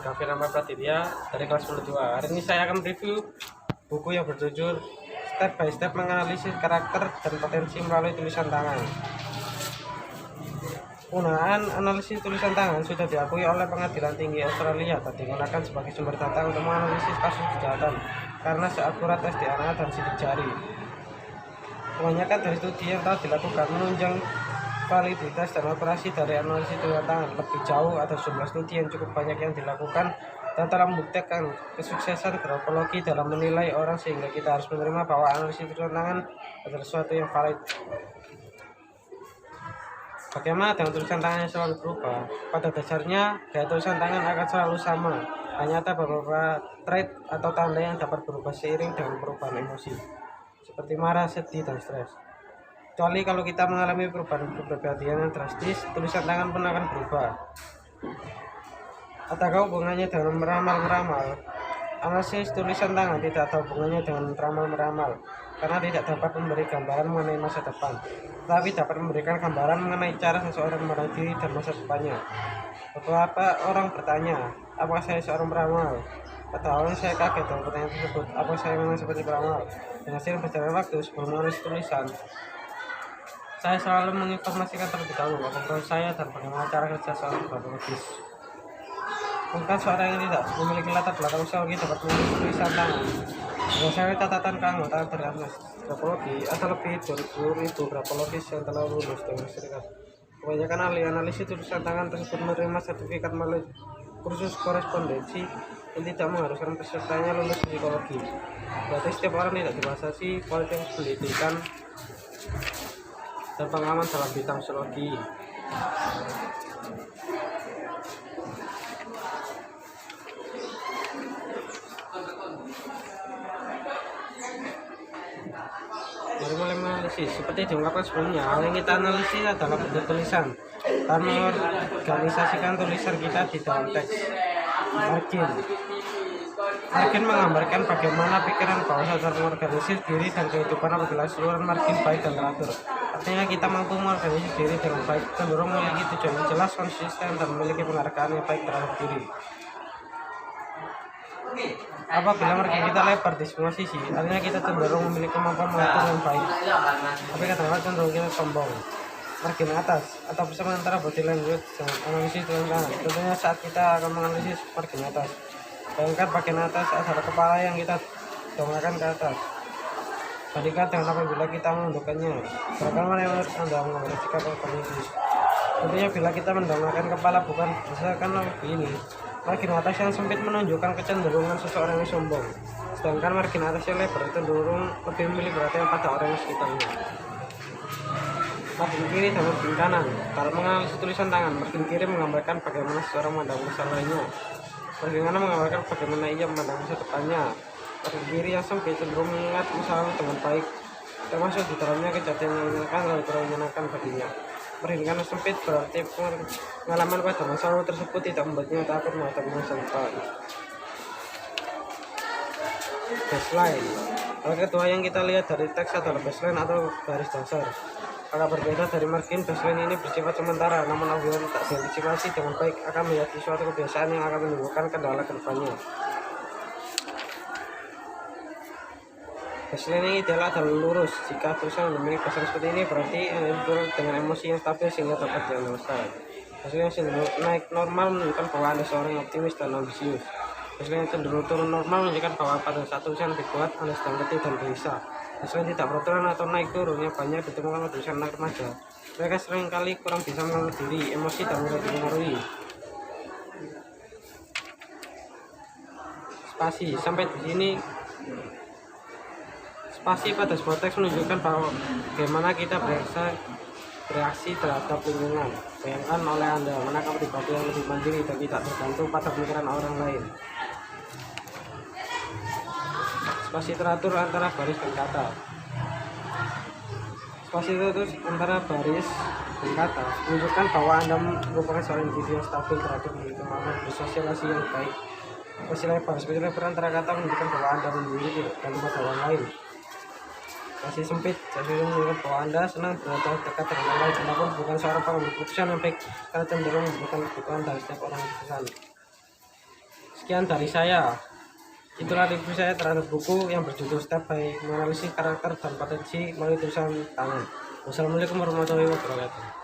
Gavin Rama Pratidya dari kelas 12. Hari ini saya akan review buku yang berjudul Step by Step Menganalisis Karakter dan Potensi Melalui Tulisan Tangan. Penggunaan analisis tulisan tangan sudah diakui oleh Pengadilan Tinggi Australia dan digunakan sebagai sumber data untuk menganalisis kasus kejahatan karena seakurat tes DNA dan sidik jari. Kebanyakan dari studi yang telah dilakukan menunjang validitas dan operasi dari analisis tulisan tangan lebih jauh. Ada jumlah studi yang cukup banyak yang dilakukan dan telah membuktikan kesuksesan grafologi dalam menilai orang, sehingga kita harus menerima bahwa analisis tulisan tangan adalah sesuatu yang valid. Bagaimana dengan tulisan tangan yang selalu berubah? Pada dasarnya, gaya tulisan tangan akan selalu sama. Hanya ada beberapa trait atau tanda yang dapat berubah seiring dengan perubahan emosi, seperti marah, sedih, dan stres. Kecuali kalau kita mengalami perubahan kepribadian yang drastis, tulisan tangan pun akan berubah. Adakah hubungannya dengan meramal-meramal? Analisis tulisan tangan tidak ada hubungannya dengan meramal-meramal, karena tidak dapat memberi gambaran mengenai masa depan, tetapi dapat memberikan gambaran mengenai cara seseorang memandang diri dan masa depannya. Beberapa orang bertanya, apakah saya seorang peramal? Pada awalnya saya kaget dengan pertanyaan tersebut, apakah saya memang seperti peramal? Dengan seiring berjalannya waktu, sebelum menulis tulisan, saya selalu menginformasikan terlebih dahulu bahwa saya dan bagaimana cara kerja seorang grafologis. Mungkin seorang yang tidak memiliki latar belakang psikologi dapat menulis tulisan tangan. Berdasarkan catatan keanggotaan dari grafologi, ada lebih 20.000 grafologis yang telah lulus dengan serikat. Kebanyakan ahli analisis tulisan tangan tersebut menerima sertifikat melalui kursus korespondensi yang tidak mengharuskan pesertanya lulus psikologi. Berarti setiap orang tidak dibatasi kualitas pendidikan dan pengalaman dalam bidang psikologi. Mari mulai menganalisis. Seperti diungkapkan sebelumnya, hal yang kita analisis adalah bentuk tulisan dan mengorganisasikan tulisan kita di dalam teks. Margin menggambarkan bagaimana pikiran bawah sadar mengorganisir diri dan kehidupan apabila seluruh margin baik dan teratur. Artinya kita mampu mengorganisir diri dengan baik, cenderung memiliki tujuan yang jelas, konsisten, dan memiliki penghargaan yang baik terhadap diri. Apabila margin kita lebar di semua sisi, artinya kita cenderung memiliki kemampuan mengatur yang baik, tapi kadang-kadang cenderung kita sombong. Margin atas atau bersama antara body language dan analisis tulisan tangan. Tentunya saat kita akan menganalisis margin atas, bayangkan bagian atas adalah kepala yang kita dongakkan ke atas. Bandingkan dengan apabila kita menundukkannya. Bagaimana yang menurut Anda mengambil sikap kognitif? Tentunya bila kita mendongakkan kepala bukan berdasarkan begini, margin atas yang sempit menunjukkan kecenderungan seseorang yang sombong, sedangkan margin atas yang lebar cenderung lebih memilih perhatian pada orang yang sekitarnya. Margin kiri dan margin kanan. Kalau menganalisis tulisan tangan, margin kiri menggambarkan bagaimana seseorang memandang masa lalunya, margin kanan menggambarkan bagaimana ia memandang masa depannya. Margin kiri yang sempit cenderung mengingat masa lalu dengan baik, termasuk di dalamnya kejadian yang menyenangkan lalu kurang menyenangkan baginya. Margin kanan sempit berarti pengalaman pada masa lalu tersebut tidak membuatnya takut menghadapi masa depan. Baseline. Hal kedua yang kita lihat dari teks adalah baseline atau garis dasar. Agak berbeda dari margin, baseline ini bersifat sementara, namun apabila tak diantisipasi dengan baik akan menjadi suatu kebiasaan yang akan menimbulkan kendala ke depannya. Baseline ini ideal adalah lurus. Jika tulisan memiliki baseline seperti ini, berarti dengan emosi yang stabil sehingga dapat dianalisa. Baseline yang cenderung naik normal menunjukkan bahwa Anda seorang yang optimis dan ambisius. Baseline yang cenderung turun normal menunjukkan bahwa pada saat tulisan dibuat Anda sedang letih dan gelisah. Baseline tidak beraturan atau naik turunnya banyak ditemukan pada tulisan anak remaja. Mereka seringkali kurang bisa mengatur diri, emosi, dan mudah dipengaruhi. Spasi. Sampai di sini spasi pada sebuah teks menunjukkan bahwa bagaimana kita bereaksi terhadap lingkungan. Bayangkan oleh Anda, manakah pribadi yang lebih mandiri dan tidak tergantung pada pemikiran orang lain. Spasi teratur antara baris dan kata. Spasi teratur antara baris dan kata menunjukkan bahwa Anda merupakan seorang individu yang stabil terhadap kemampuan bersosialisasi yang baik. Spasi lebar antara kata menunjukkan bahwa Anda mandiri tidak tergantung pada orang lain. Spasi sempit jadi menunjukkan bahwa Anda senang berada dekat dengan orang lain. Anda pun bukan seorang pengambil keputusan yang baik, karena cenderung memberikan kebutuhan dari setiap orang keputusan. Sekian dari saya. Itulah review saya terhadap buku yang berjudul Step by Menganalisis Karakter dan Potensi Melalui Tulisan Tangan. Wassalamualaikum warahmatullahi wabarakatuh.